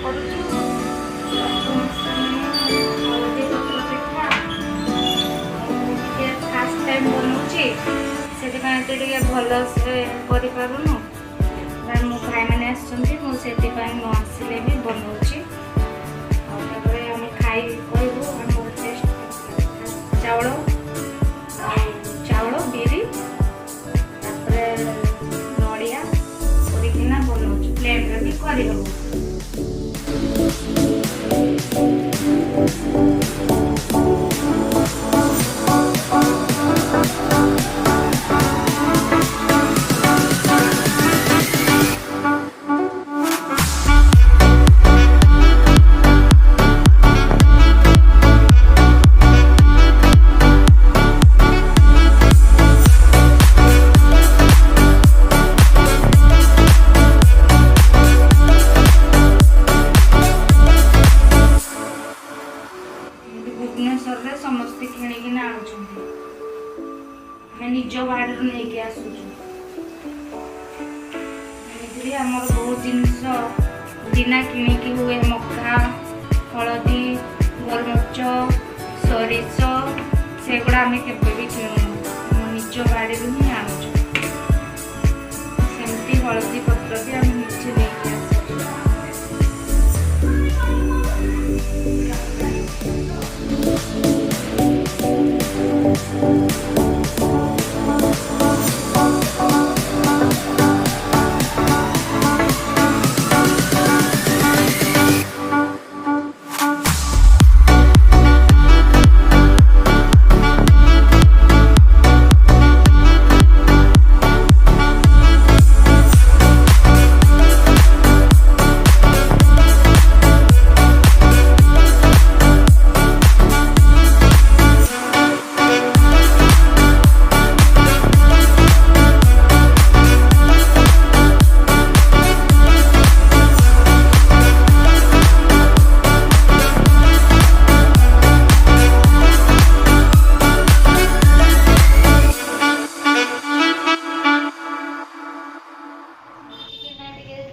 କରୁଛୁ ହଳଦୀ ପତ୍ର ପିଠା ଟିକେ ଫାଷ୍ଟ ଟାଇମ୍ ବନଉଛି ସେଥିପାଇଁ ଏତେ ଟିକେ ଭଲସେ କରିପାରୁନୁ। ମୋ ଭାଇମାନେ ଆସିଛନ୍ତି ମୁଁ ସେଥିପାଇଁ ନ ଆସିଲେ ବି ବନଉଛି। ଆଉ ତାପରେ ଆମେ କହିବୁ ଆମର ଟେଷ୍ଟ ଚାଉଳ ବିରି ତାପରେ ନଡ଼ିଆ କରିକିନା ବନଉଛୁ। ପ୍ଲେଟ୍ରେ ବି କରିହେବ। ଭୁବନେଶ୍ୱରରେ ସମସ୍ତେ କିଣିକିନା ଆଣୁଛନ୍ତି, ଆମେ ନିଜ ବାଡ଼ିରୁ ନେଇକି ଆସୁଛୁ। ଏମିତିରେ ଆମର ବହୁତ ଜିନିଷ ବିନା କିଣିକି ହୁଏ। ମକା, ହଳଦୀ, ଗୋଲମରିଚ, ସୋରିଷ ସେଗୁଡ଼ା ଆମେ କେବେ ବି କିଣୁନୁ, ଆମ ନିଜ ବାଡ଼ିରୁ ହିଁ ଆଣୁଛୁ। ସେମିତି ହଳଦୀ ପତ୍ର ବି ଆମେ ନିଜେ ନେଇକି ଆସୁଛୁ।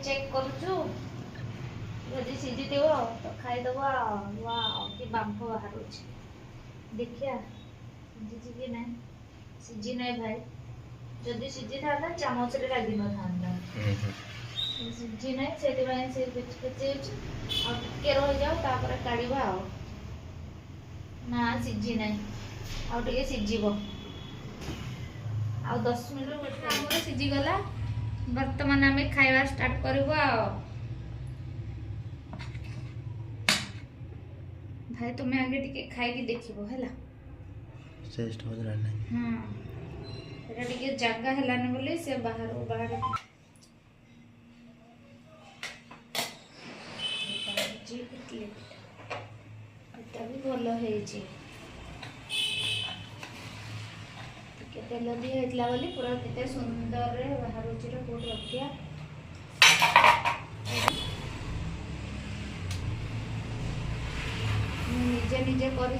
चेक करूछु जदि सिझीथिव तो खाईदेव। कि बांफ बाहर देखिया सिझी कि ना सिझी ना भाई। जदि सिझी था चामच रे लगी न था सिझी ना से टिके रही जाओ तापर काढ़ा ना सिझी ना आउटे सिझब आ 10 मिनट सिझी गला। बर्तमान आम खाइबा स्टार्ट करबो। भाई तुम्हें आगे टिके खाई देखिबो हैला टेस्ट हो रहा नहीं। हां एटा टिके जगह हेलाने बोले से बाहर जी इटली एटा भी भलो है जी। तेल दिया होता बोली पूरा केते सुंदर रे बाहर कोट रखिया। निजे निजे करी